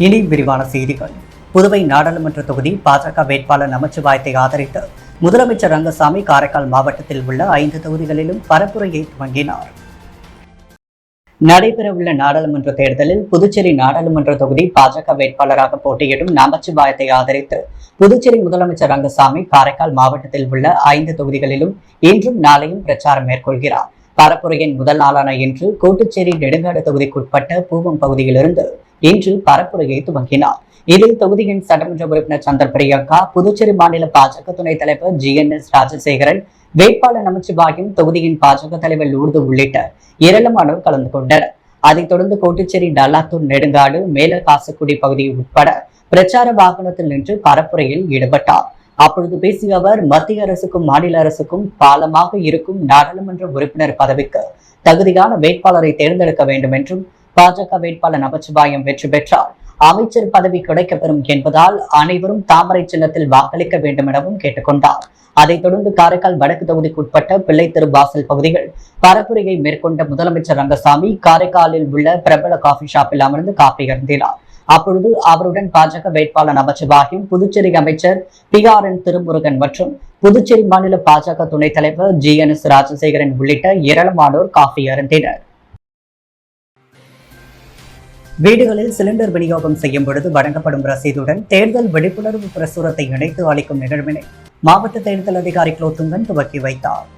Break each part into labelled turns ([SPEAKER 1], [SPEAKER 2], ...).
[SPEAKER 1] இனி விரிவான செய்திகள். புதுவை நாடாளுமன்ற தொகுதி பாஜக வேட்பாளர் நமச்சிவாயத்தை ஆதரித்து முதலமைச்சர் ரங்கசாமி காரைக்கால் மாவட்டத்தில் உள்ள 5 தொகுதிகளிலும் பரப்புரையை துவங்கினார். நடைபெறவுள்ள நாடாளுமன்ற தேர்தலில் புதுச்சேரி நாடாளுமன்ற தொகுதி பாஜக வேட்பாளராக போட்டியிடும் நமச்சிவாயத்தை ஆதரித்து புதுச்சேரி முதலமைச்சர் ரங்கசாமி காரைக்கால் மாவட்டத்தில் உள்ள 5 தொகுதிகளிலும் இன்றும் நாளையும் பிரச்சாரம் மேற்கொள்கிறார். பரப்புரையின் முதல் நாளான இன்று கோட்டுச்சேரி நெடுங்காடு தொகுதிக்குட்பட்ட பூவம் பகுதியிலிருந்து இன்று பரப்புரையை துவங்கினார். இதில் தொகுதியின் சட்டமன்ற உறுப்பினர் சந்தர் பிரியங்கா, புதுச்சேரி மாநில பாஜக துணைத் தலைவர் GNS ராஜசேகரன், வேட்பாளர் நமச்சிவாயம், தொகுதியின் பாஜக தலைவர் லூர்து உள்ளிட்ட ஏராளமானோர் கலந்து கொண்டனர். அதைத் தொடர்ந்து கோட்டுச்சேரி டல்லாத்தூர் நெடுங்காடு மேலகாசக்குடி பகுதி உட்பட பிரச்சார வாகனத்தில் நின்று பரப்புரையில் ஈடுபட்டார். அப்பொழுது பேசிய அவர், மத்திய அரசுக்கும் மாநில அரசுக்கும் பாலமாக இருக்கும் நாடாளுமன்ற உறுப்பினர் பதவிக்கு தகுதியான வேட்பாளரை தேர்ந்தெடுக்க வேண்டும் என்றும், பாஜக வேட்பாளர் நமச்சிவாயம் வெற்றி பெற்றார் அமைச்சர் பதவி கிடைக்கப்பெறும் என்பதால் அனைவரும் தாமரை சின்னத்தில் வாக்களிக்க வேண்டும் எனவும் கேட்டுக்கொண்டார். அதைத் தொடர்ந்து காரைக்கால் வடக்கு தொகுதிக்குட்பட்ட பிள்ளை தெரு வாசல் பகுதிகள் பரப்புரையை மேற்கொண்ட முதலமைச்சர் ரங்கசாமி காரைக்காலில் உள்ள பிரபல காஃபி ஷாப்பில் அமர்ந்து காப்பி அருந்தினார். அப்பொழுது அவருடன் பாஜக வேட்பாளர் நமச்சிவாயம், புதுச்சேரி அமைச்சர் PRN திருமுருகன் மற்றும் புதுச்சேரி மாநில பாஜக துணைத் தலைவர் GNS ராஜசேகரன் உள்ளிட்ட ஏராளமானோர் காஃபி அருந்தினர். வீடுகளில் சிலிண்டர் விநியோகம் செய்யும் பொழுது வழங்கப்படும் ரசீதுடன் தேர்தல் விழிப்புணர்வு பிரசுரத்தை இணைத்து அளிக்கும் நிகழ்வினை மாவட்ட தேர்தல் அதிகாரி குலோத்துங்கன் துவக்கி வைத்தார்.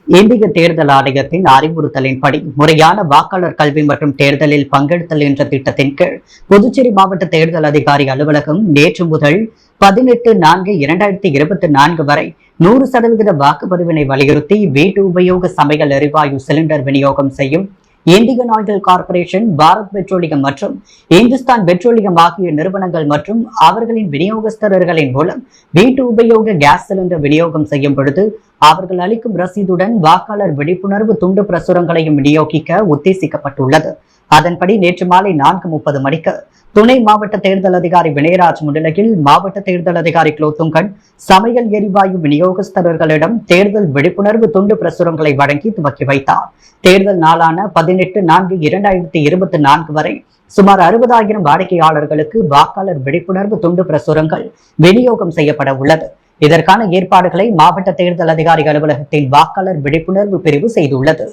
[SPEAKER 1] இந்திய தேர்தல் ஆணையத்தின் அறிவுறுத்தலின்படி முறையான வாக்காளர் கல்வி மற்றும் தேர்தலில் பங்கெடுத்தல் என்ற திட்டத்தின் கீழ் புதுச்சேரி மாவட்ட தேர்தல் அதிகாரி அலுவலகம் நேற்று முதல் 18/4/2024 வரை 100% வாக்குப்பதிவினை வலியுறுத்தி வீட்டு உபயோக சமையல் எரிவாயு சிலிண்டர் விநியோகம் செய்யும் Indian oil corporation, Bharat petroleum மற்றும் இந்துஸ்தான் பெட்ரோலியம் ஆகிய நிறுவனங்கள் மற்றும் அவர்களின் விநியோகஸ்தர்களின் மூலம் வீட்டு உபயோக கேஸ் சிலிண்டர் விநியோகம் செய்யும் பொழுது அவர்கள் அளிக்கும் ரசீதுடன் வாக்காளர் விழிப்புணர்வு துண்டு பிரசுரங்களையும் விநியோகிக்க உத்தேசிக்கப்பட்டுள்ளது. அதன்படி நேற்று மாலை 4:30 மணிக்கு துணை மாவட்ட தேர்தல் அதிகாரி வினயராஜ் முன்னிலையில் மாவட்ட தேர்தல் அதிகாரி குலோத்துங்கன் சமையல் எரிவாயு விநியோகஸ்தர்களிடம் தேர்தல் விழிப்புணர்வு துண்டு பிரசுரங்களை வழங்கி துவக்கி வைத்தார். தேர்தல் நாளான 18/4/2024 வரை சுமார் 60,000 வாடிக்கையாளர்களுக்கு வாக்காளர் விழிப்புணர்வு துண்டு பிரசுரங்கள் விநியோகம் செய்யப்பட உள்ளது. இதற்கான ஏற்பாடுகளை மாவட்ட தேர்தல் அதிகாரி அலுவலகத்தின் வாக்காளர் விழிப்புணர்வு பிரிவு செய்துள்ளது.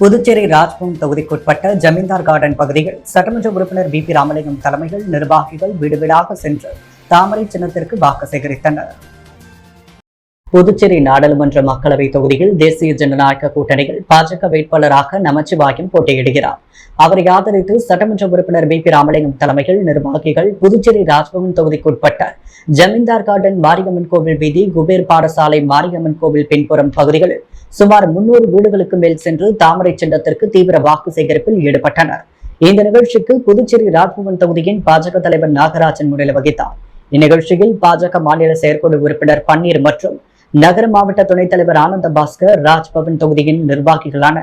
[SPEAKER 1] புதுச்சேரி ராஜ்பவன் தொகுதிக்குட்பட்ட ஜமீன்தார் கார்டன் பகுதியில் சட்டமன்ற உறுப்பினர் BP ராமலிங்கம் தலைமையில் நிர்வாகிகள் வீடு வீடாக சென்று தாமரை சின்னத்திற்கு வாக்கு சேகரித்தனர். புதுச்சேரி நாடாளுமன்ற மக்களவை தொகுதியில் தேசிய ஜனநாயக கூட்டணியில் பாஜக வேட்பாளராக நமச்சிவாயம் போட்டியிடுகிறார். அவரை ஆதரித்து சட்டமன்ற உறுப்பினர் BP ராமலிங்கம் தலைமையில் நிர்வாகிகள் புதுச்சேரி ராஜ்பவன் தொகுதிக்குட்பட்ட ஜமீன்தார் கார்டன், மாரியம்மன் கோவில் வீதி, குபேர் பாடசாலை, மாரியம்மன் கோவில் பின்புறம் பகுதிகளில் சுமார் 300 வீடுகளுக்கு மேல் சென்று தாமரை சின்னத்திற்கு தீவிர வாக்கு சேகரிப்பில் ஈடுபட்டனர். இந்த நிகழ்ச்சிக்கு புதுச்சேரி ராஜ்பவன் தொகுதியின் பாஜக தலைவர் நாகராஜன் முன்னிலை வகித்தார். இந்நிகழ்ச்சியில் பாஜக மாநில செயற்குழு உறுப்பினர் பன்னீர் மற்றும் நகர மாவட்ட துணைத் தலைவர் ஆனந்த பாஸ்கர், ராஜ்பவன் தொகுதியின் நிர்வாகிகளான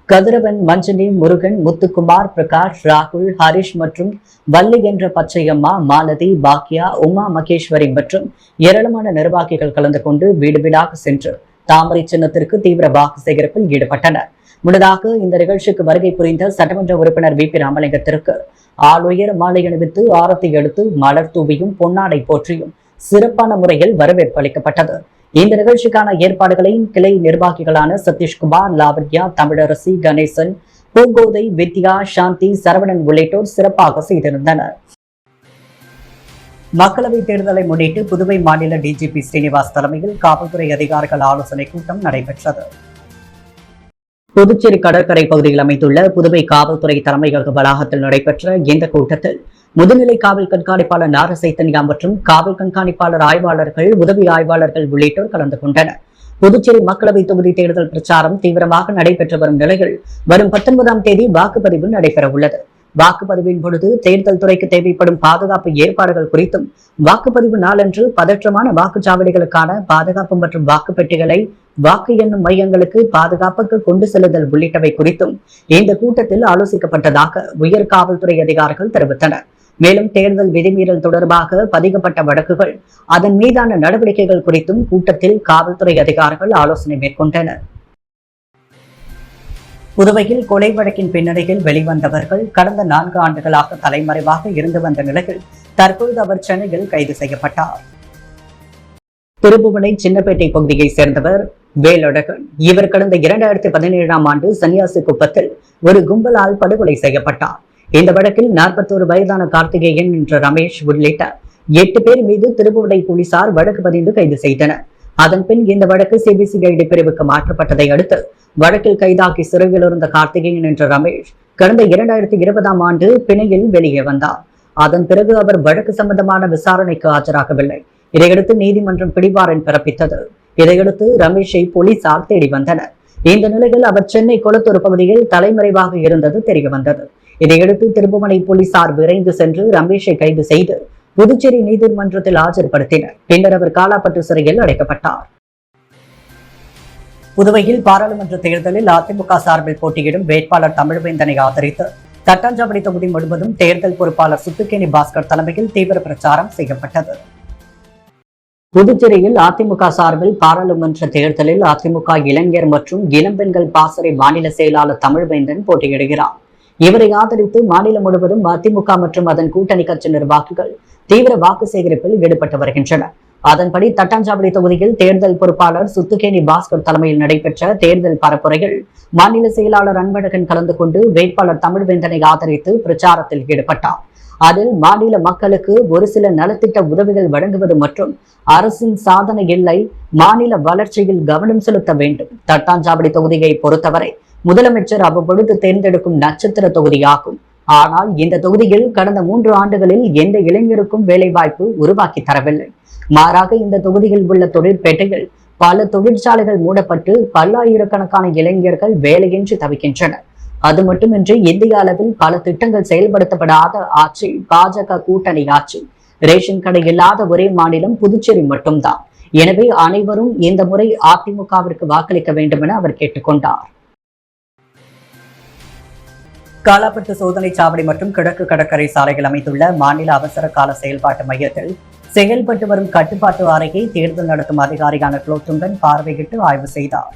[SPEAKER 1] கதிரவன், மஞ்சனி, முருகன், முத்துக்குமார், பிரகாஷ், ராகுல், ஹரிஷ் மற்றும் வள்ளி என்ற பச்சையம்மா, மாலதி, பாக்கியா, உமா மகேஸ்வரி மற்றும் ஏராளமான நிர்வாகிகள் கலந்து கொண்டு வீடு வீடாக சென்று தாமரை சின்னத்திற்கு தீவிர வாக்கு சேகரிப்பில் ஈடுபட்டனர். முன்னதாக இந்த நிகழ்ச்சிக்கு வருகை புரிந்த சட்டமன்ற உறுப்பினர் BP ராமலிங்கத்திற்கு ஆளுயர மாலை அணிவித்து ஆரத்தி எடுத்து மலர் தூவியும் பொன்னாடை போற்றியும் சிறப்பான முறையில் வரவேற்பு அளிக்கப்பட்டது. இந்த நிகழ்ச்சிக்கான ஏற்பாடுகளை கிளை நிர்வாகிகளான சதீஷ்குமார், லாவண்யா, தமிழரசி, கணேசன், பூங்கோதை, வித்யா, சாந்தி, சரவணன் உள்ளிட்டோர் சிறப்பாக செய்திருந்தனர். மக்களவை தேர்தலை முன்னிட்டு புதுவை மாநில DGP ஸ்ரீனிவாஸ் தலைமையில் காவல்துறை அதிகாரிகள் ஆலோசனை கூட்டம் நடைபெற்றது. புதுச்சேரி கடற்கரை பகுதியில் அமைந்துள்ள புதுவை காவல்துறை தலைமையக வளாகத்தில் நடைபெற்ற இந்த கூட்டத்தில் முதுநிலை காவல் கண்காணிப்பாளர் நார சைத்தன்யா மற்றும் காவல் கண்காணிப்பாளர் ஆய்வாளர்கள், உதவி ஆய்வாளர்கள் உள்ளிட்டோர் கலந்து கொண்டனர். புதுச்சேரி மக்களவை தொகுதி தேர்தல் பிரச்சாரம் தீவிரமாக நடைபெற்று வரும் நிலையில் வரும் 19ஆம் தேதி வாக்குப்பதிவு நடைபெற உள்ளது. வாக்குப்பதிவின் பொழுது தேர்தல் துறைக்கு தேவைப்படும் பாதுகாப்பு ஏற்பாடுகள் குறித்தும், வாக்குப்பதிவு நாளன்று பதற்றமான வாக்குச்சாவடிகளுக்கான பாதுகாப்பு மற்றும் வாக்குப்பெட்டிகளை வாக்கு எண்ணும் மையங்களுக்கு பாதுகாப்புக்கு கொண்டு செல்லுதல் உள்ளிட்டவை குறித்தும் இந்த கூட்டத்தில் ஆலோசிக்கப்பட்டதாக உயர் காவல்துறை அதிகாரிகள் தெரிவித்தனர். மேலும் தேர்தல் விதிமீறல் தொடர்பாக பதிக்கப்பட்ட வழக்குகள், அதன் மீதான நடவடிக்கைகள் குறித்தும் கூட்டத்தில் காவல்துறை அதிகாரிகள் ஆலோசனை மேற்கொண்டனர். புதுவையில் கொலை வழக்கின் பின்னணியில் வெளிவந்தவர்கள் கடந்த 4 ஆண்டுகளாக தலைமறைவாக இருந்து வந்த நிலையில் தற்போது அவர் சென்னையில் கைது செய்யப்பட்டார். திருப்புவனை சின்னப்பேட்டை பகுதியைச் சேர்ந்தவர் வேலழகன். இவர் கடந்த 2017ஆம் ஆண்டு சன்னியாசி குப்பத்தில் ஒரு கும்பலால் படுகொலை செய்யப்பட்டார். இந்த வழக்கில் 41 வயதான கார்த்திகேயன் என்ற ரமேஷ் உள்ளிட்ட 8 பேர் மீது திருப்புவனை போலீசார் வழக்கு பதிந்து கைது செய்தனர். அதன்பின் இந்த வழக்கு சிபிசிஐடி பிரிவுக்கு மாற்றப்பட்டதை அடுத்து வழக்கில் கைதாகி சிறையில் இருந்த கார்த்திகேயன் என்ற ரமேஷ் கடந்த 2020ஆம் ஆண்டு பிணையில் வெளியே வந்தார். அதன் பிறகு அவர் வழக்கு சம்பந்தமான விசாரணைக்கு ஆஜராகவில்லை. இதையடுத்து நீதிமன்றம் பிடிவாரண்ட் பிறப்பித்தது. இதையடுத்து ரமேஷை போலீசார் தேடி வந்தனர். இந்த நிலையில் அவர் சென்னை கொளத்தூர் பகுதியில் தலைமறைவாக இருந்தது தெரியவந்தது. இதையடுத்து திருப்புவனை போலீசார் விரைந்து சென்று ரமேஷை கைது செய்து புதுச்சேரி நீதிமன்றத்தில் ஆஜர்படுத்தினர். பின்னர் அவர் காலாப்பட்டு சிறையில் அடைக்கப்பட்டார். புதுவையில் பாராளுமன்ற தேர்தலில் அதிமுக சார்பில் போட்டியிடும் வேட்பாளர் தமிழ்வேந்தனை ஆதரித்து தட்டாஞ்சாவடி தொகுதி முழுவதும் தேர்தல் பொறுப்பாளர் சுத்துக்கேணி பாஸ்கர் தலைமையில் தீவிர பிரச்சாரம் செய்யப்பட்டது. புதுச்சேரியில் அதிமுக சார்பில் பாராளுமன்ற தேர்தலில் அதிமுக இளைஞர் மற்றும் இளம்பெண்கள் பாசறை மாநில செயலாளர் தமிழ்வேந்தன் போட்டியிடுகிறார். இவரை ஆதரித்து மாநிலம் முழுவதும் அதிமுக மற்றும் அதன் கூட்டணி கட்சி நிர்வாகிகள் தீவிர வாக்கு சேகரிப்பில் ஈடுபட்டு வருகின்றனர். அதன்படி தட்டாஞ்சாவடி தொகுதியில் தேர்தல் பொறுப்பாளர் சுத்துக்கேணி பாஸ்கர் தலைமையில் நடைபெற்ற தேர்தல் பரப்புரையில் மாநில செயலாளர் அன்பழகன் கலந்து கொண்டு வேட்பாளர் தமிழ்வேந்தனை ஆதரித்து பிரச்சாரத்தில் ஈடுபட்டார். அதில் மாநில மக்களுக்கு ஒரு சில நலத்திட்ட உதவிகள் வழங்குவது மற்றும் அரசின் சாதனை இல்லை, மாநில வளர்ச்சியில் கவனம் செலுத்த வேண்டும். தட்டாஞ்சாவடி தொகுதியை பொறுத்தவரை முதலமைச்சர் அவ்வப்பொழுது தேர்ந்தெடுக்கும் நட்சத்திர தொகுதியாகும். ஆனால் இந்த தொகுதியில் கடந்த 3 ஆண்டுகளில் எந்த இளைஞருக்கும் வேலைவாய்ப்பு உருவாக்கி தரவில்லை. மாறாக இந்த தொகுதியில் உள்ள தொழிற்பேட்டையில் பல தொழிற்சாலைகள் மூடப்பட்டு பல்லாயிரக்கணக்கான இளைஞர்கள் வேலையின்றி தவிக்கின்றனர். அது மட்டுமின்றி இந்திய அளவில் பல திட்டங்கள் செயல்படுத்தப்படாத ஆட்சி பாஜக கூட்டணி ஆட்சி. ரேஷன் கடை இல்லாத ஒரே மாநிலம் புதுச்சேரி மட்டும்தான். எனவே அனைவரும் இந்த முறை அதிமுகவிற்கு வாக்களிக்க வேண்டும் என அவர் கேட்டுக்கொண்டார். காலாப்பட்டு சோதனை சாவடி மற்றும் கிழக்கு கடற்கரை சாலையில் அமைந்துள்ள மாநில அவசர கால செயல்பாட்டு மையத்தில் செயல்பட்டு வரும் கட்டுப்பாட்டு அறையை தேர்தல் நடத்தும் அதிகாரியான குலோத்துங்கன் பார்வையிட்டு ஆய்வு செய்தார்.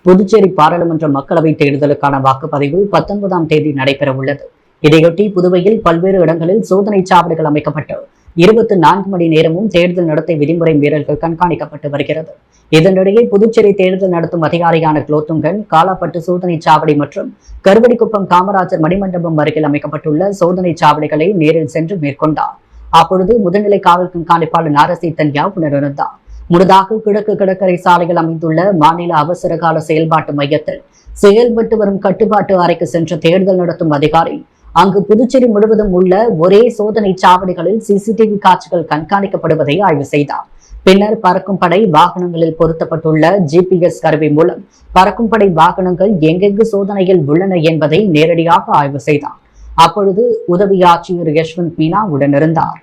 [SPEAKER 1] புதுச்சேரி பாராளுமன்ற மக்களவை தேர்தலுக்கான வாக்குப்பதிவு 19ஆம் தேதி நடைபெற உள்ளது. இதையொட்டி புதுவையில் பல்வேறு இடங்களில் சோதனை சாவடிகள் அமைக்கப்பட்டு 24 மணி நேரமும் தேர்தல் நடத்தை விதிமுறை மீறல்கள் கண்காணிக்கப்பட்டு வருகிறது. இதனிடையே புதுச்சேரி தேர்தல் நடத்தும் அதிகாரியான குலோத்துங்கன் காலாப்பட்டு சோதனை சாவடி மற்றும் கருவடிக்குப்பம் காமராஜர் மணிமண்டபம் அருகில் அமைக்கப்பட்டுள்ள சோதனை சாவடிகளை நேரில் சென்று மேற்கொண்டார். அப்பொழுது முதுநிலை காவல் கண்காணிப்பாளர் நாரசி தன்யா உணர்ந்தார். முன்னதாக கிழக்கு கடற்கரை சாலையில் அமைந்துள்ள மாநில அவசர கால செயல்பாட்டு மையத்தில் செயல்பட்டு வரும் கட்டுப்பாட்டு அறைக்கு சென்ற தேர்தல் நடத்தும் அதிகாரி அங்கு புதுச்சேரி முழுவதும் உள்ள ஒரே சோதனை சாவடிகளில் சிசிடிவி காட்சிகள் கண்காணிக்கப்படுவதை ஆய்வு செய்தார். பின்னர் பறக்கும் படை வாகனங்களில் பொருத்தப்பட்டுள்ள ஜிபிஎஸ் கருவி மூலம் பறக்கும் படை வாகனங்கள் எங்கெங்கு சோதனையில் உள்ளன என்பதை நேரடியாக ஆய்வு செய்தார். அப்பொழுது உதவி ஆட்சியர் யஷ்வந்த் மீனா உடனிருந்தார்.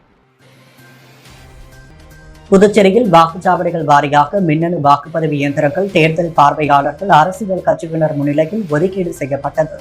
[SPEAKER 1] புதுச்சேரியில் வாக்குச்சாவடிகள் வாரியாக மின்னணு வாக்குப்பதிவு இயந்திரங்கள் தேர்தல் பார்வையாளர்கள் அரசியல் கட்சியினர் முன்னிலையில் ஒதுக்கீடு செய்யப்பட்டது.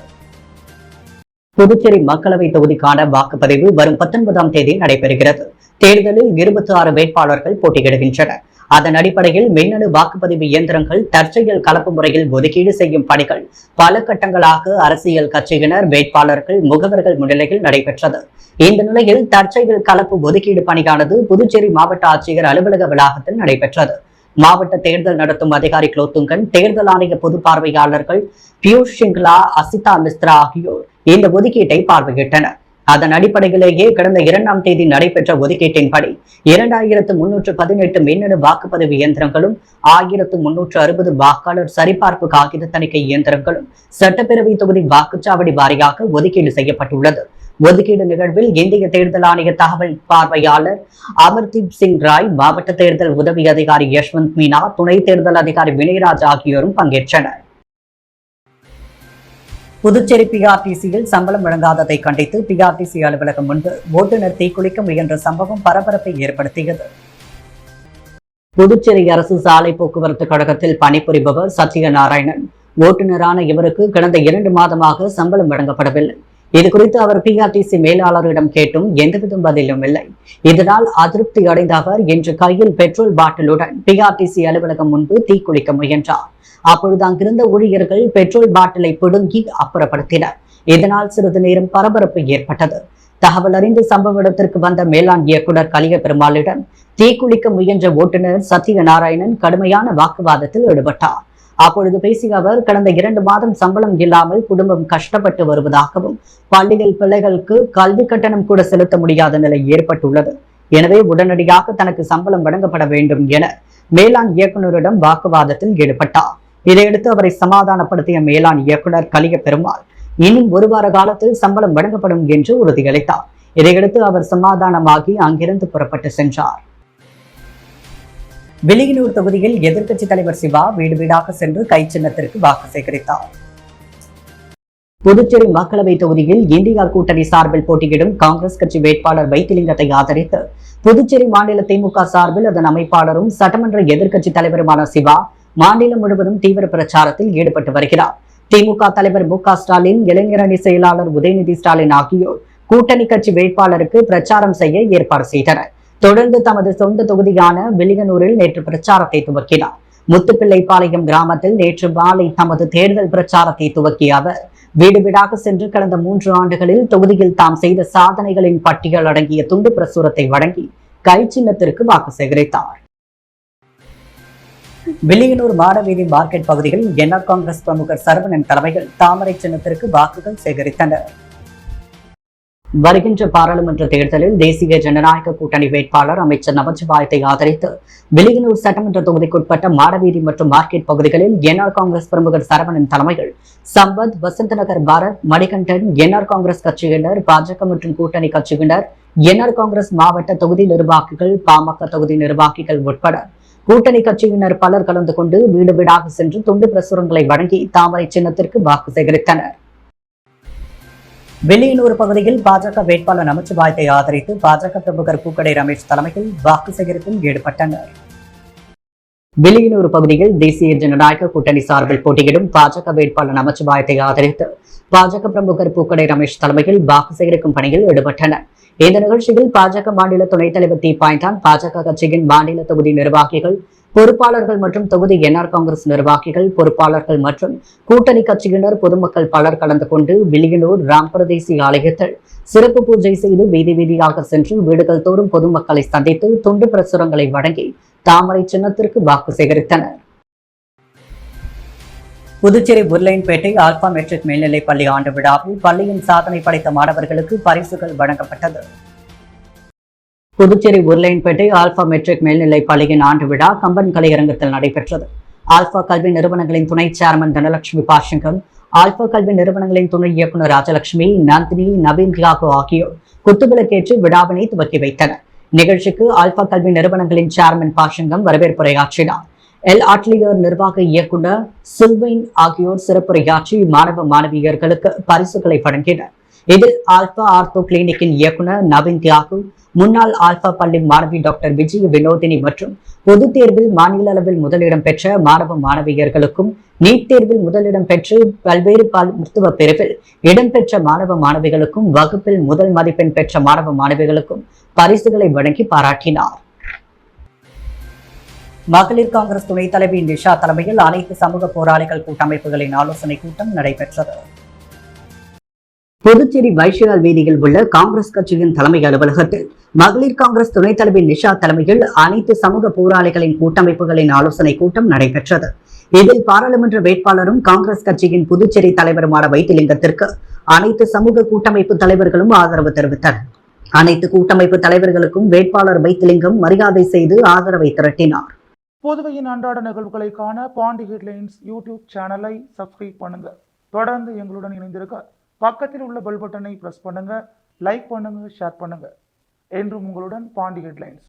[SPEAKER 1] புதுச்சேரி மக்களவை தொகுதிக்கான வாக்குப்பதிவு வரும் 19ஆம் தேதி நடைபெறுகிறது. தேர்தலில் 26 வேட்பாளர்கள் போட்டியிடுகின்றனர். அதன் அடிப்படையில் மின்னணு வாக்குப்பதிவு இயந்திரங்கள் தற்செயல் கலப்பு முறையில் ஒதுக்கீடு செய்யும் பணிகள் பல கட்டங்களாக அரசியல் கட்சியினர், வேட்பாளர்கள், முகவர்கள் முன்னிலையில் நடைபெற்றது. இந்த நிலையில் தற்செயல் கலப்பு ஒதுக்கீடு பணியானது புதுச்சேரி மாவட்ட ஆட்சியர் அலுவலக வளாகத்தில் நடைபெற்றது. மாவட்ட தேர்தல் நடத்தும் அதிகாரி குலோத்துங்கன், தேர்தல் ஆணைய பொது பார்வையாளர்கள் பியூஷ் சிங்லா, அசிதா மிஸ்ரா ஆகியோர் இந்த ஒதுக்கீட்டை பார்வையிட்டனர். அதன் அடிப்படையிலேயே கடந்த 2ஆம் தேதி நடைபெற்ற ஒதுக்கீட்டின்படி 2318 மின்னணு வாக்குப்பதிவு இயந்திரங்களும் 1360 வாக்காளர் சரிபார்ப்பு காகித தணிக்கை இயந்திரங்களும் சட்டப்பேரவை தொகுதி வாக்குச்சாவடி வாரியாக ஒதுக்கீடு செய்யப்பட்டுள்ளது. ஒதுக்கீடு நிகழ்வில் இந்திய தேர்தல் ஆணைய தகவல் பார்வையாளர் அமர்தீப் சிங் ராய், மாவட்ட தேர்தல் உதவி அதிகாரி யஷ்வந்த் மீனா, துணை தேர்தல் அதிகாரி வினயராஜ் ஆகியோரும் பங்கேற்றனர். புதுச்சேரி பிஆர்டிசியில் சம்பளம் வழங்காததை கண்டித்து பிஆர்டிசி அலுவலகம் முன்பு ஓட்டுநர் தீக்குளிக்க முயன்ற சம்பவம் பரபரப்பை ஏற்படுத்தியது. புதுச்சேரி அரசு சாலை போக்குவரத்து கழகத்தில் பணிபுரிபவர் சத்யநாராயணன். ஓட்டுநரான இவருக்கு கடந்த 2 மாதமாக சம்பளம் வழங்கப்படவில்லை. இதுகுறித்து அவர் பிஆர்டிசி மேலாளரிடம் கேட்டும் எந்தவித பதிலும் இல்லை. இதனால் அதிருப்தி அடைந்த அவர் இன்று கையில் பெட்ரோல் பாட்டிலுடன் பிஆர்டிசி அலுவலகம் முன்பு தீக்குளிக்க முயன்றார். அப்பொழுது அங்கிருந்த ஊழியர்கள் பெட்ரோல் பாட்டிலை பிடுங்கி அப்புறப்படுத்தினர். இதனால் சிறிது நேரம் பரபரப்பு ஏற்பட்டது. தகவல் அறிந்து சம்பவ இடத்திற்கு வந்த மேலாண் இயக்குனர் கலிய பெருமாளிடம் தீக்குளிக்க முயன்ற ஓட்டுநர் சத்யநாராயணன் கடுமையான வாக்குவாதத்தில் ஈடுபட்டார். அப்பொழுது பேசிய அவர், கடந்த 2 மாதம் சம்பளம் இல்லாமல் குடும்பம் கஷ்டப்பட்டு வருவதாகவும், பள்ளிகள் பிள்ளைகளுக்கு கல்வி கட்டணம் கூட செலுத்த முடியாத நிலை ஏற்பட்டுள்ளது. எனவே உடனடியாக தனக்கு சம்பளம் வழங்கப்பட வேண்டும் என மேலாண் இயக்குநரிடம் வாக்குவாதத்தில் ஈடுபட்டார். இதையடுத்து அவரை சமாதானப்படுத்திய மேலாண் இயக்குனர் கலிய பெருமாள், இன்னும் 1 வார காலத்தில் சம்பளம் வழங்கப்படும் என்று உறுதியளித்தார். இதையடுத்து அவர் சமாதானமாகி அங்கிருந்து புறப்பட்டு சென்றார். வில்லியனூர் தொகுதியில் எதிர்க்கட்சித் தலைவர் சிவா வீடு வீடாக சென்று கை சின்னத்திற்கு வாக்கு சேகரித்தார். புதுச்சேரி மக்களவை தொகுதியில் இந்தியா கூட்டணி சார்பில் போட்டியிடும் காங்கிரஸ் கட்சி வேட்பாளர் வைத்திலிங்கத்தை ஆதரித்து புதுச்சேரி மாநில திமுக சார்பில் அதன் அமைப்பாளரும் சட்டமன்ற எதிர்க்கட்சி தலைவருமான சிவா மாநிலம் முழுவதும் தீவிர பிரச்சாரத்தில் ஈடுபட்டு வருகிறார். திமுக தலைவர் மு க ஸ்டாலின், இளைஞரணி செயலாளர் உதயநிதி ஸ்டாலின் ஆகியோர் கூட்டணி கட்சி வேட்பாளருக்கு பிரச்சாரம் செய்ய ஏற்பாடு செய்தனர். தொடர்ந்து தமது சொந்த தொகுதியான வில்லியனூரில் நேற்று பிரச்சாரத்தை துவக்கினார். முத்துப்பிள்ளைப்பாளையம் கிராமத்தில் நேற்று மாலை தமது தேர்தல் பிரச்சாரத்தை துவக்கிய அவர் வீடு வீடாக சென்று கடந்த 3 ஆண்டுகளில் தொகுதியில் தாம் செய்த சாதனைகளின் பட்டியல் அடங்கிய துண்டு பிரசுரத்தை வழங்கி கை சின்னத்திற்கு வாக்கு சேகரித்தார். வில்லியனூர் மாடவீதி மார்க்கெட் பகுதியில் என்ஆர் காங்கிரஸ் பிரமுகர் சரவணன் தலைமையில் தாமரை சின்னத்திற்கு வாக்குகள் சேகரித்தனர். வருகின்ற பாராளுமன்ற தேர்தலில் தேசிய ஜனநாயக கூட்டணி வேட்பாளர் அமைச்சர் நமச்சிவாயத்தை ஆதரித்து வில்லியனூர் சட்டமன்ற தொகுதிக்குட்பட்ட மாடவீதி மற்றும் மார்க்கெட் பகுதிகளில் என்ஆர் காங்கிரஸ் பிரமுகர் சரவணன் தலைமையில் சம்பத், வசந்தநகர் பாரத், மணிகண்டன், என்ஆர் காங்கிரஸ் கட்சியினர், பாஜக மற்றும் கூட்டணி கட்சியினர், என்ஆர் காங்கிரஸ் மாவட்ட தொகுதி நிர்வாகிகள், பாமக தொகுதி நிர்வாகிகள் உட்பட கூட்டணி கட்சியினர் பலர் கலந்து கொண்டு வீடு வீடாக சென்று துண்டு பிரசுரங்களை வழங்கி தாமரை சின்னத்திற்கு வாக்கு சேகரித்தனர். வில்லியனூர் பகுதியில் பாஜக வேட்பாளர் நமச்சிவாயத்தை ஆதரித்து பாஜக பிரமுகர் பூக்கடை ரமேஷ் தலைமையில் வாக்கு சேகரிப்பில் ஈடுபட்டனர். வில்லியனூர் பகுதியில் தேசிய ஜனநாயக கூட்டணி சார்பில் போட்டியிடும் பாஜக வேட்பாளர் நமச்சிவாயத்தை ஆதரித்து பாஜக பிரமுகர் பூக்கடை ரமேஷ் தலைமையில் வாக்கு சேகரிக்கும் பணியில் ஈடுபட்டனர். இந்த நிகழ்ச்சியில் பாஜக மாநில துணைத் தலைவர் தீபாய்தான், பாஜக கட்சியின் மாநில தொகுதி நிர்வாகிகள், பொறுப்பாளர்கள் மற்றும் தொகுதி என்ஆர் காங்கிரஸ் நிர்வாகிகள், பொறுப்பாளர்கள் மற்றும் கூட்டணி கட்சியினர், பொதுமக்கள் பலர் கலந்து கொண்டு வில்லியனூர் ராம்பரதேசி ஆலயத்தில் சிறப்பு பூஜை செய்து வீதி வீதியாக சென்று வீடுகள் தோறும் பொதுமக்களை சந்தித்து துண்டு பிரசுரங்களை வழங்கி தாமரை சின்னத்திற்கு வாக்கு சேகரித்தனர். புதுச்சேரி உருளையன்பேட்டை ஆல்பா மெட்ரிக் மேல்நிலைப் பள்ளி ஆண்டு விழாவில் பள்ளியின் சாதனை படைத்த மாணவர்களுக்கு பரிசுகள் வழங்கப்பட்டது. புதுச்சேரி உருளையன்பேட்டை ஆல்பா மெட்ரிக் மேல்நிலைப் பள்ளியின் ஆண்டு விழா கம்பன் கலையரங்கத்தில் நடைபெற்றது. ஆல்பா கல்வி நிறுவனங்களின் துணை சேர்மன் தனலட்சுமி பாஷங்கம், ஆல்பா கல்வி நிறுவனங்களின் துணை இயக்குநர் ராஜலட்சுமி, நந்தினி, நவீன் தியாகு ஆகியோர் குத்துவிளக்கேற்று விழாவினை துவக்கி வைத்தனர். நிகழ்ச்சிக்கு ஆல்பா கல்வி நிறுவனங்களின் சேர்மன் பாஷங்கம் வரவேற்புரையாற்றினார். எல் ஆட்லியர் நிர்வாக இயக்குநர் சில்வைன் ஆகியோர் சிறப்புரையாற்றி மாணவ மாணவியர்களுக்கு பரிசுகளை வழங்கினர். இதில் ஆல்பா ஆர்த்தோ கிளினிக்கின் இயக்குநர் நவீன் தியாகு, முன்னாள் ஆல்பா பள்ளி மாணவி டாக்டர் விஜய வினோதினி மற்றும் பொதுத் தேர்வில் மாநில அளவில் முதலிடம் பெற்ற மாணவ மாணவியர்களுக்கும், நீட் தேர்வில் முதலிடம் பெற்று பல்வேறு மருத்துவ பிரிவில் இடம்பெற்ற மாணவ மாணவிகளுக்கும், வகுப்பில் முதல் மதிப்பெண் பெற்ற மாணவ மாணவிகளுக்கும் பரிசுகளை வழங்கி பாராட்டினார். மகளிர் காங்கிரஸ் துணைத் தலைவி நிஷா தலைமையில் அனைத்து சமூக போராளிகள் கூட்டமைப்புகளின் ஆலோசனை கூட்டம் நடைபெற்றது. புதுச்சேரி வைஷ்யால் வீதியில் உள்ள காங்கிரஸ் கட்சியின் தலைமை அலுவலகத்தில் மகளிர் காங்கிரஸ் துணைத் தலைவி நிஷா தலைமையில் அனைத்து சமூக போராளிகளின் கூட்டமைப்புகளின் ஆலோசனை கூட்டம் நடைபெற்றது. இதில் பாராளுமன்ற வேட்பாளரும் காங்கிரஸ் கட்சியின் புதுச்சேரி தலைவருமான வைத்திலிங்கத்திற்கு அனைத்து சமூக கூட்டமைப்பு தலைவர்களும் ஆதரவு தெரிவித்தனர். அனைத்து கூட்டமைப்பு தலைவர்களுக்கும் வேட்பாளர் வைத்திலிங்கம் மரியாதை செய்து ஆதரவை திரட்டினார்.
[SPEAKER 2] புதுவையின் அன்றாட நிகழ்வுகளை காண பாண்டி ஹெட்லைன்ஸ் யூடியூப் சேனலை சப்ஸ்கிரைப் பண்ணுங்க. தொடர்ந்து எங்களுடன் இணைந்திருக்க பக்கத்தில் உள்ள பெல் பட்டனை பிரஸ் பண்ணுங்க, லைக் பண்ணுங்க, ஷேர் பண்ணுங்க. என்றும் உங்களுடன் பாண்டி ஹெட்லைன்ஸ்.